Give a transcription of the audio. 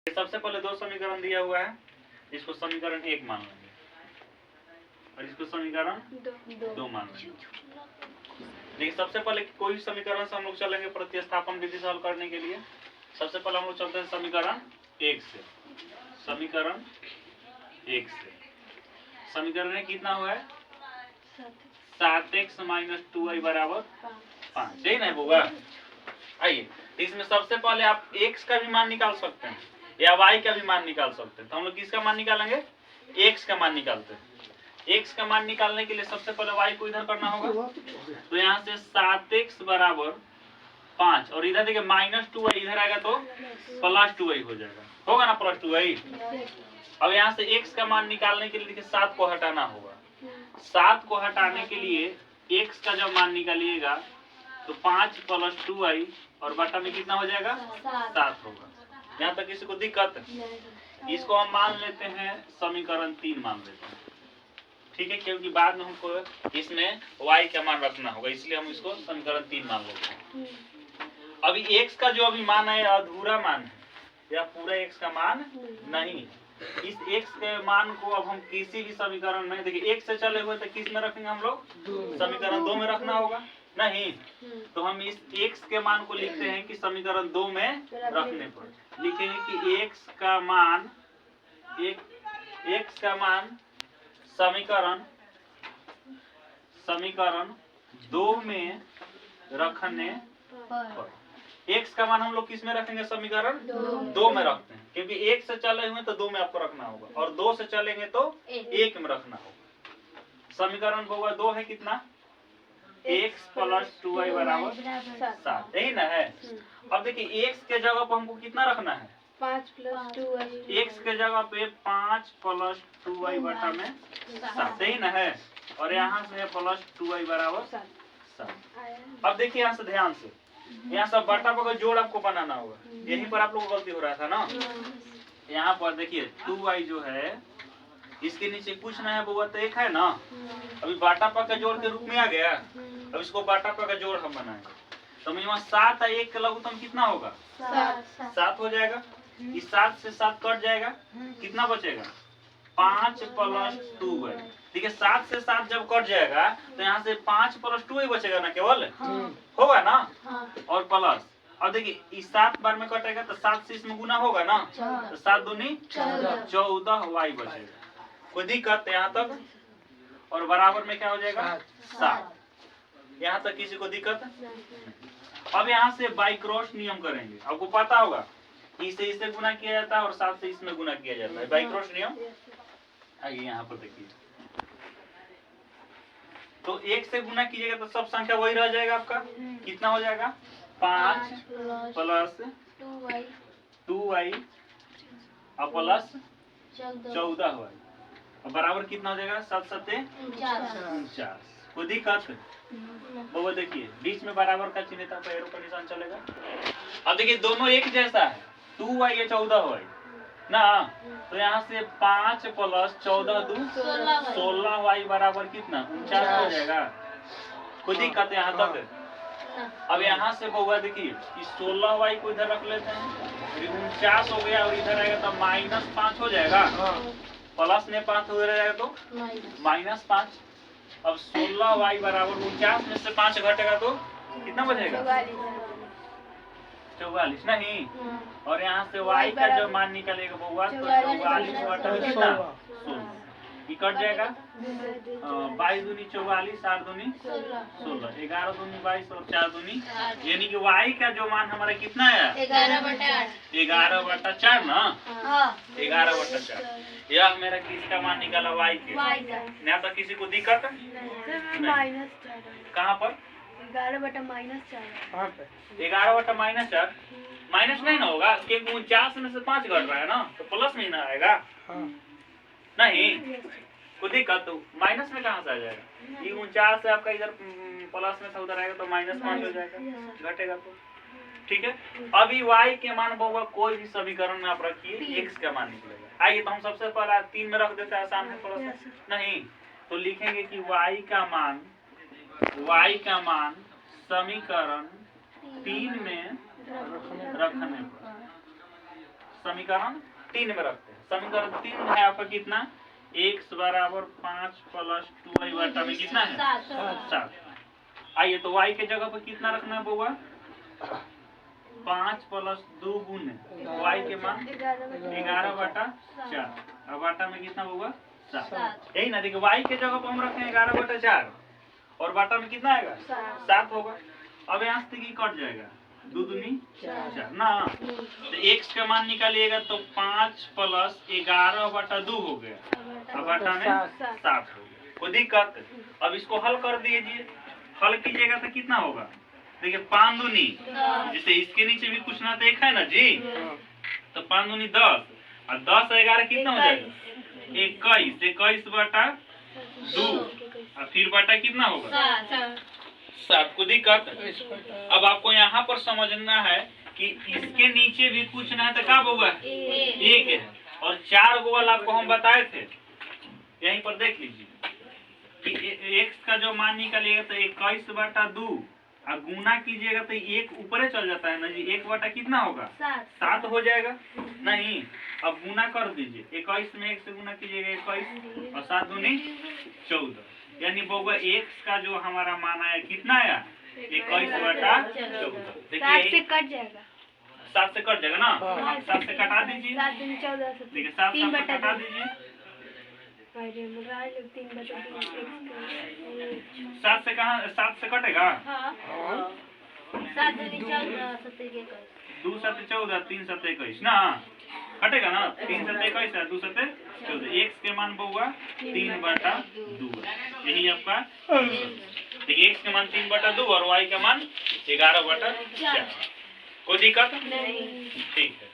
सबसे पहले दो समीकरण दिया हुआ है, इसको समीकरण 1 मान लेंगे और इसको समीकरण 2 मान लेंगे। देखिए सबसे पहले कोई समीकरण से हम लोग चलेंगे प्रतिस्थापन विधि सॉल्व करने के लिए। सबसे पहले हम लोग चलते हैं समीकरण 1 से। समीकरण 1 से समीकरण में कितना हुआ है 7x - 2y = 5, यही नहीं होगा। आइए इसमें सबसे पहले आप x का भी मान निकाल सकते हैं या y का भी मान निकाल सकते हैं। तो हम लोग किसका मान निकालेंगे, x का मान निकालते हैं। x का मान निकालने के लिए सबसे पहले y को इधर करना होगा, तो यहाँ से 7x = 5 और इधर देखिए -2y इधर आएगा तो +2y हो जाएगा, होगा ना +2y। अब यहाँ से x का मान निकालने के लिए देखिए 7 को हटाना होगा। 7 को हटाने के लिए x का जब मान निकालिएगा तो 5 + 2y और बटा में कितना हो जाएगा 7 होगा। यहाँ तक किसी को दिक्कत है? इसको हम मान लेते हैं समीकरण 3 मान लेते हैं, ठीक है, क्योंकि बाद में हमको इसमें y का मान रखना होगा, इसलिए हम इसको समीकरण 3 मान लेते हैं। अभी x का जो अभी मान है अधूरा मान है या पूरा x का मान नहीं। इस x के मान को अब हम किसी भी समीकरण में, देखिए 1 से चले हुए तो किस में रखेंगे हम लोग, समीकरण 2 में रखना होगा नहीं। तो हम इस x के मान को लिखते हैं कि समीकरण 2 में रखने पर लिखेंगे कि x का मान समीकरण 2 में रखने पर। x का मान हम लोग किस में रखेंगे, समीकरण 2 में रखते हैं, क्योंकि 1 से चले हुए तो 2 में आपको रखना होगा और 2 से चलेंगे तो 1 में रखना होगा। समीकरण 2 है कितना, x + 2y = 7, यही ना है। अब देखिए x के जगह पर हमको कितना रखना है, 5 + 2y। x के जगह पे 5 + 2y बटा में 7, यही ना है, और यहाँ से है +2y = 7। अब देखिए यहाँ से ध्यान से, यहाँ सब बटा पर जोड़ आपको बनाना होगा, यहीं पर आप लोगों को गलती हो रहा था ना। यहाँ पर देखिए 2y जो है इसके नीचे कुछ नहीं है बउआ, तो 1 है ना। अभी बाटा पा का जोड़ के रूप में आ गया। अब इसको बाटा पा का जोड़ हम बनाएंगे तो यहाँ 7 और 1 का लघुत्तम कितना होगा, 7 हो जाएगा। इस 7 से 7 कट जाएगा, कितना बचेगा 5 + 2y। ठीक है, 7 से 7 जब कट जाएगा तो यहाँ से 5 + 2y बचेगा ना, केवल होगा ना, और प्लस। अब देखिए इस 7 बार में कटेगा तो 7 से इसमें गुना होगा ना, तो 7 दूनी 14y बचेगा। कोई दिक्कत यहाँ तक? और बराबर में क्या हो जाएगा 7। यहाँ तक किसी को दिक्कत? अब यहाँ से बाई क्रॉस नियम करेंगे। आपको पता होगा इसे इससे गुना किया जाता है और 7 से इसमें गुना किया जाता है, बाई क्रॉस नियम। आइए यहाँ पर देखिए, तो 1 से गुना कीजिएगा तो सब संख्या वही रह जाएगा आपका, कितना हो जाएगा 5 + 2y और प्लस 14y और बराबर कितना हो जाएगा 7 × 7 = 49। कोई दिक्कत? वो देखिए बीच में बराबर का चिन्ह था, पैरों का निशान चलेगा। अब देखिए दोनों एक जैसा है, 2y या 14y ना, तो यहाँ से 5 + 14 = 16y बराबर कितना 49 हो जाएगा। कोई दिक्कत है यहाँ तक? अब यहाँ से बउआ देखिए कि 16y को इधर रख लेते हैं, 49 हो गया और इधर आएगा तो -5 हो जाएगा, प्लस में 5 हो जाएगा तो -5। अब 16y = 49 में से 5 घटेगा तो कितना बचेगा 44 नहीं। और यहाँ से y का जो मान निकलेगा बउआ तो 44 बटा कितना 16, ये कट जाएगा 22 दूनी 44, 8 दूनी 16, 11 दूनी 22 और 4 दूनी, यानी कि y का जो मान हमारा कितना है 11/4 ना, 11/4। यह मेरा किसका मान निकाला y के, ना तो किसी को दिक्कत नहीं। कहाँ पर 11/-4। 11/-4 माइनस नहीं ना होगा, क्योंकि 49 में से 5 घट रहा है ना, तो प्लस में ही ना आएगा नहीं। कोई दिक्कत? तो माइनस में कहाँ से आ जाएगा, ये 49 से आपका इधर प्लस में था उधर आएगा तो -5 हो जाएगा, घटेगा तो। ठीक है, अभी y के मान बउआ कोई भी समीकरण में आप रखिए x का मान निकलेगा। आइए तो हम सबसे पहले 3 में रख देते हैं, आसान है थोड़ा सा नहीं, तो लिखेंगे कि y का मान समीकरण 3 में रखने पर समीकरण 3 में रखते हैं। समीकरण 3 है आपका कितना, x बराबर 5 प्लस 2y बटा में कितना है 7। आइए तो y के जगह पर कितना रखना है बउआ, 5 प्लस 2 गुने y के मान 11 बटा 4 और बाटा में कितना होगा 7। यही ना, देखिए y के जगह पर हम रखें 11 बटा 4 और बाटा में कितना आएगा 7 होगा। अब यहाँ से कट जाएगा, 2 दूनी 4 ना, तो x का मान निकालिएगा तो 5 प्लस 11 बटा 2 हो गया और बाटा में 7 हो गया। कोई दिक्कत? अब इसको हल कर दीजिए, हल कीजिएगा तो कितना होगा, देखिए 5 दूनी, जैसे इसके नीचे भी कुछ ना तो एक है ना जी, तो 5 दूनी 10 और 10 और 11 कितना हो जाएगा 21, 21 बटा 2 और फिर बटा कितना होगा 7। को दिक्कत? अब आपको यहाँ पर समझना है कि इसके नीचे भी कुछ ना है तो क्या होगा 1 है और 4 गो वाला आपको हम बताए थे, यहीं पर देख लीजिए कि x का जो मान निकालिएगा तो 21 बटा 2 और गुना कीजिएगा तो 1 ऊपर चल जाता है ना जी, 1 बटा कितना होगा 7 हो जाएगा नहीं। अब गुना कर दीजिए, 21 में 1 से गुना कीजिएगा 21 और 7 दूनी 14, यानी बउआ x का जो हमारा मान आया कितना आया 21 बटा 14। देखिए 7 से कट जाएगा, 7 से कट जाएगा ना, 7 से कटा दीजिए, 7 दूनी 14, देखिए 7 से कटा दीजिए, 7 से कहाँ 7 से कटेगा 7 दूनी 14, 2 7 14 3 7 21 ना, कटेगा ना, 3 7 21 है 2 7 14, x के मान बउआ 3 बटा 2, यही आपका देखिए x के मान 3 बटा 2 और y का मान 11 बटा 4। कोई दिक्कत? नहीं। ठीक है।